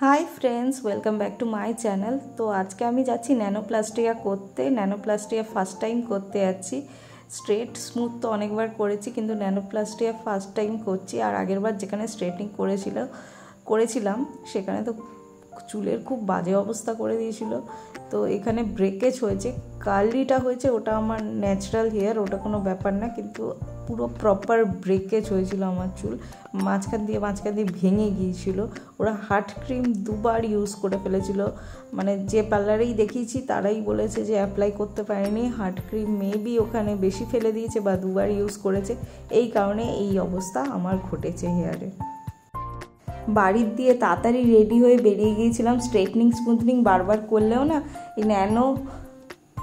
High friends welcome back to my channel. तो आज के आमी जाচ্ছি ন্যানোপ্লাস্টিয়া করতে। ন্যানোপ্লাস্টিয়া ফার্স্ট টাইম করতে যাচ্ছি। স্ট্রেট স্মুথ তো অনেকবার করেছি, কিন্তু ন্যানোপ্লাস্টিয়া ফার্স্ট টাইম করছি। আর আগের বার যেখানে স্ট্রেটনিং করেছিলাম সেখানে তো চুলের খুব বাজে অবস্থা করে দিয়েছিল। তো এখানে ব্রেকেজ হয়েছে, কার্লিটা হয়েছে, ওটা আমার ন্যাচারাল হেয়ার, ওটা কোনো ব্যাপার না, কিন্তু পুরো প্রপার ব্রেকেজ হয়েছিল আমার চুল। মাঝখান দিয়ে ভেঙে গিয়েছিল। ওরা হার্ট ক্রিম দুবার ইউজ করে ফেলেছিল, মানে যে পার্লারেই দেখিয়েছি তারাই বলেছে যে অ্যাপ্লাই করতে পারেনি। হার্ট ক্রিম মেবি ওখানে বেশি ফেলে দিয়েছে বা দুবার ইউজ করেছে, এই কারণে এই অবস্থা আমার ঘটেছে হেয়ারে। বাড়ির দিয়ে তাড়াতাড়ি রেডি হয়ে বেরিয়ে গিয়েছিলাম। স্ট্রেটনিং স্মুথনিং বারবার করলেও না, এই ন্যানো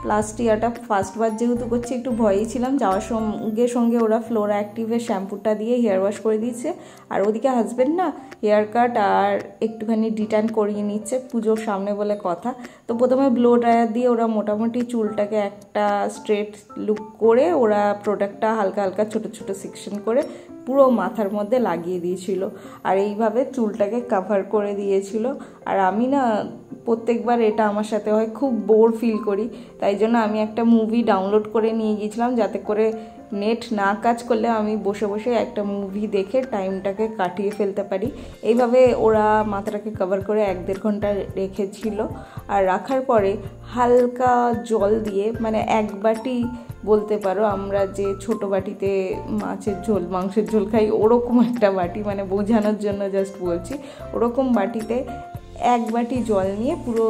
প্লাস্টিয়াটা ফার্স্টবার যেহেতু করছি একটু ভয়েই ছিলাম। যাওয়ার সঙ্গে সঙ্গে ওরা ফ্লোরা অ্যাক্টিভের শ্যাম্পুটা দিয়ে হেয়ার ওয়াশ করে দিয়েছে। আর ওদিকে হাজব্যান্ড না হেয়ার কাট আর একটুখানি ডিটান করিয়ে নিচ্ছে, পুজোর সামনে বলে কথা। তো প্রথমে ব্লো ড্রায়ার দিয়ে ওরা মোটামুটি চুলটাকে একটা স্ট্রেট লুক করে ওরা প্রোডাক্টটা হালকা হালকা ছোটো ছোটো সেকশন করে পুরো মাথার মধ্যে লাগিয়ে দিয়েছিল, আর এইভাবে চুলটাকে কভার করে দিয়েছিল। আর আমি না প্রত্যেকবার এটা আমার সাথে হয়, খুব বোর ফিল করি, তাই জন্য আমি একটা মুভি ডাউনলোড করে নিয়ে গিয়েছিলাম, যাতে করে নেট না কাজ করলে আমি বসে বসে একটা মুভি দেখে টাইমটাকে কাটিয়ে ফেলতে পারি। এইভাবে ওরা মাথাটাকে কভার করে 1-1.5 ঘন্টা রেখেছিল। আর রাখার পরে হালকা জল দিয়ে, মানে এক বাটি বলতে পারো, আমরা যে ছোট বাটিতে মাছের ঝোল মাংসের ঝোল খাই ওরকম একটা বাটি, মানে বোঝানোর জন্য জাস্ট বলছি, ওরকম বাটিতে 1 বাটি জল নিয়ে পুরো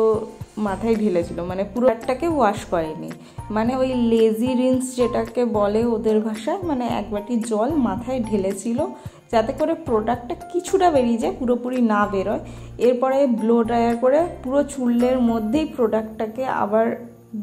মাথায় ঢেলেছিল, মানে পুরোটাকে ওয়াশ করেনি, মানে ওই লেজি রিন্স যেটাকে বলে ওদের ভাষায়, মানে 1 বাটি জল মাথায় ঢেলেছিল যাতে করে প্রোডাক্টটা কিছুটা বেরিয়ে যায়, পুরোপুরি না বেরোয়। এরপরে ব্লো ড্রায়ার করে পুরো চুলের মধ্যেই প্রোডাক্টটাকে আবার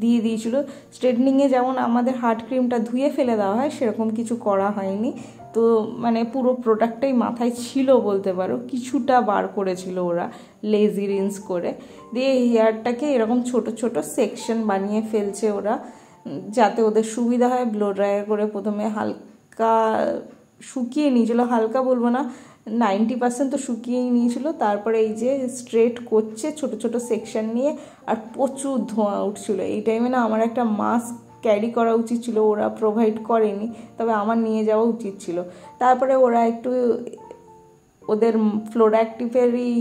দিয়ে দিয়েছিল। স্ট্রেটনিংয়ে যেমন আমাদের হার্ট ক্রিমটা ধুয়ে ফেলে দেওয়া হয়, সেরকম কিছু করা হয়নি। তো মানে পুরো প্রোডাক্টটাই মাথায় ছিল বলতে পারো, কিছুটা বার করেছিল ওরা লেজি রিন্স করে। দিয়ে হেয়ারটাকে এরকম ছোট ছোট সেকশন বানিয়ে ফেলছে ওরা, যাতে ওদের সুবিধা হয়। ব্লো ড্রায়ার করে প্রথমে হালকা শুকিয়ে নিয়েছিল, হালকা বলবো না, 90% তো শুকিয়েই নিয়েছিল। তারপরে এই যে স্ট্রেট করছে ছোট ছোট সেকশন নিয়ে, আর প্রচুর ধোঁয়া উঠছিল। এই টাইমে না আমার একটা মাস্ক ক্যারি করা উচিত ছিল, ওরা প্রোভাইড করেনি, তবে আমার নিয়ে যাওয়া উচিত ছিল। তারপরে ওরা একটু ওদের ফ্লোরা অ্যাক্টিভেরই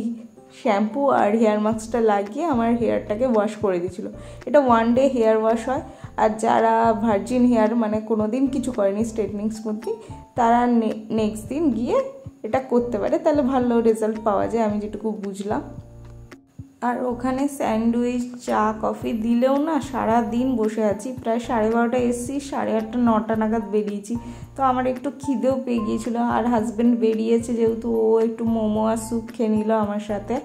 শ্যাম্পু আর হেয়ার মাস্কটা লাগিয়ে আমার হেয়ারটাকে ওয়াশ করে দিয়েছিল। এটা 1 ডে হেয়ার ওয়াশ হয়। আর যারা ভার্জিন হেয়ার, মানে কোনো দিন কিছু করেনি স্ট্রেটনিং স্মুথনিং, তারা নেক্সট দিন গিয়ে এটা করতে পারে, তাহলে ভালো রেজাল্ট পাওয়া যায়, আমি যেটুকু বুঝলাম। আর ওখানে স্যান্ডউইচ চা কফি দিলেও না সারা দিন বসে আছি। প্রায় 12:30 এসেছি, 8:30-9টা নাগাদ বেরিয়েছি। তো আমার একটু খিদেও পেয়ে গিয়েছিলো, আর হাজব্যান্ড বেরিয়েছে যেহেতু, ও একটু মোমো আর স্যুপ খেয়ে নিল আমার সাথে।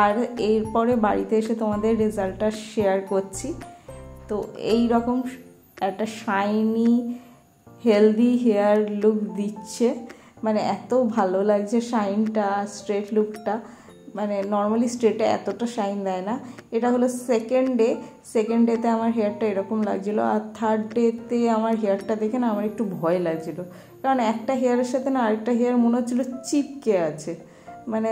আর এরপরে বাড়িতে এসে তোমাদের রেজাল্টটা শেয়ার করছি। তো এই রকম একটা শাইনি হেলদি হেয়ার লুক দিচ্ছে, মানে এত ভালো লাগছে শাইনটা, স্ট্রেট লুকটা। মানে নর্মালি স্ট্রেটে এতটা শাইন দেয় না। এটা হলো সেকেন্ড ডেতে আমার হেয়ারটা এরকম লাগছিলো। আর থার্ড ডেতে আমার হেয়ারটা দেখে না আমার একটু ভয় লাগছিলো, কারণ একটা হেয়ারের সাথে না আরেকটা হেয়ার মনে হচ্ছিলো চিপকে আছে, মানে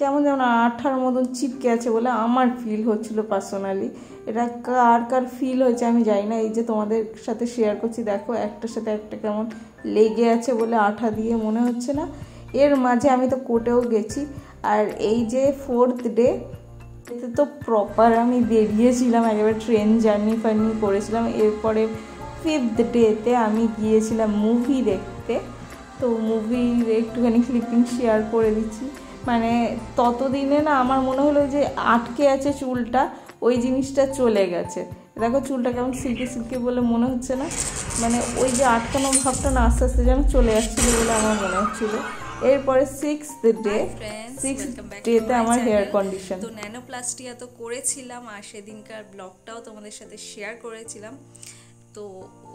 কেমন যেমন আঠার মতন চিপকে আছে বলে আমার ফিল হচ্ছিলো পার্সোনালি। এটা কার ফিল হয়েছে আমি জানি না। এই যে তোমাদের সাথে শেয়ার করছি, দেখো একটার সাথে একটা কেমন লেগে আছে বলে আঠা দিয়ে মনে হচ্ছে না। এর মাঝে আমি তো কোর্টেও গেছি। আর এই যে 4th ডে, এতে তো প্রপার আমি বেরিয়েছিলাম, একেবারে ট্রেন জার্নি করেছিলাম। এরপরে 5th ডেতে আমি গিয়েছিলাম মুভি দেখতে। তো মুভির একটুখানি ক্লিপিং শেয়ার করে দিচ্ছি। মানে ততদিনে না আমার মনে হলো যে আটকে আছে চুলটা, ওই জিনিসটা চলে গেছে। দেখো চুলটা কেমন সিল্কি সিল্কি বলে মনে হচ্ছে না, মানে ওই যে আটকানো ভাবটা না আস্তে আস্তে যেন চলে যাচ্ছিলো বলে আমার মনে হচ্ছিলো। এরপরে 6th ডেতে আমার হেয়ার কন্ডিশন। তো ন্যানোপ্লাস্টিয়া তো করেছিলাম, আর সেদিনকার ব্লগটাও তোমাদের সাথে শেয়ার করেছিলাম। তো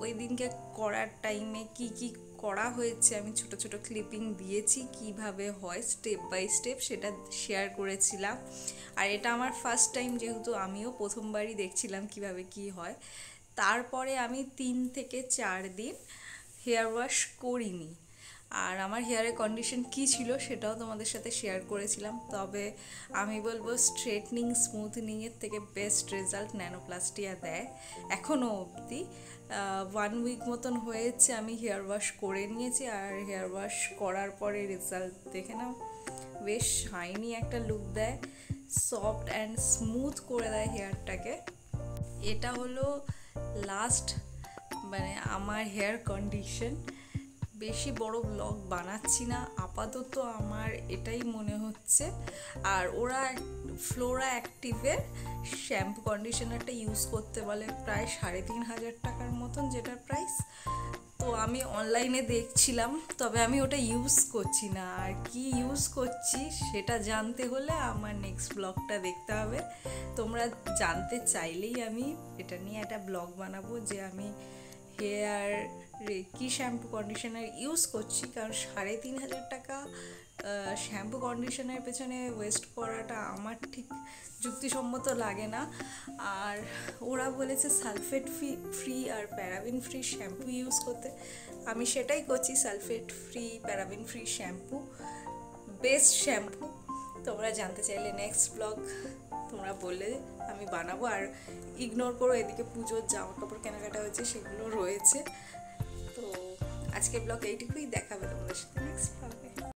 ওই দিনকে করার টাইমে কি কি করা হয়েছে আমি ছোট ছোট ক্লিপিং দিয়েছি, কিভাবে হয় স্টেপ বাই স্টেপ সেটা শেয়ার করেছিলাম। আর এটা আমার ফার্স্ট টাইম, যেহেতু আমিও প্রথমবারই দেখছিলাম কিভাবে কি হয়। তারপরে আমি 3 থেকে 4 দিন হেয়ার ওয়াশ করিনি। আর আমার হেয়ারের কন্ডিশন কী ছিল সেটাও তোমাদের সাথে শেয়ার করেছিলাম। তবে আমি বলবো স্ট্রেটনিং স্মুথনিংয়ের থেকে বেস্ট রেজাল্ট ন্যানোপ্লাস্টিয়া দেয় এখনও অবধি। 1 উইক মতন হয়েছে আমি হেয়ার ওয়াশ করে নিয়েছি, আর হেয়ার ওয়াশ করার পরে রেজাল্ট দেখে নাও, বেশ শাইনি একটা লুক দেয়, সফট অ্যান্ড স্মুথ করে দেয় হেয়ারটাকে। এটা হলো লাস্ট মানে আমার হেয়ার কন্ডিশন। বেশি বড় ব্লগ বানাচ্ছি না আপাতত, আমার এটাই মনে হচ্ছে। আর ওরা ফ্লোরা অ্যাক্টিভের শ্যাম্পু কন্ডিশনারটা ইউজ করতে বলে প্রায় 3,500 টাকার মতন, যেটার প্রাইস। তো আমি অনলাইনে দেখছিলাম, তবে আমি ওটা ইউজ করছি না। আর কি ইউজ করছি সেটা জানতে হলে আমার নেক্সট ব্লগটা দেখতে হবে। তোমরা জানতে চাইলেই আমি এটা নিয়ে একটা ব্লগ বানাবো যে আমি হেয়ার কি শ্যাম্পু কন্ডিশনার ইউজ করছি। কারণ 3,500 টাকা শ্যাম্পু কন্ডিশনারের পেছনে ওয়েস্ট করাটা আমার ঠিক যুক্তিসম্মত লাগে না। আর ওরা বলেছে সালফেট ফ্রি আর প্যারাবিন ফ্রি শ্যাম্পু ইউজ করতে, আমি সেটাই করছি। Sulphate free paraben free shampoo, best shampoo. তোমরা জানতে চাইলে নেক্সট ব্লগ তোমরা বললে আমি বানাবো। আর ইগনোর করো, এদিকে পুজোর জামা কাপড় কেনাকাটা হয়েছে, সেগুলো রয়েছে। তো আজকে ব্লগ এইটুকুই, দেখাবে তোমাদের সাথে নেক্সট ব্লগে।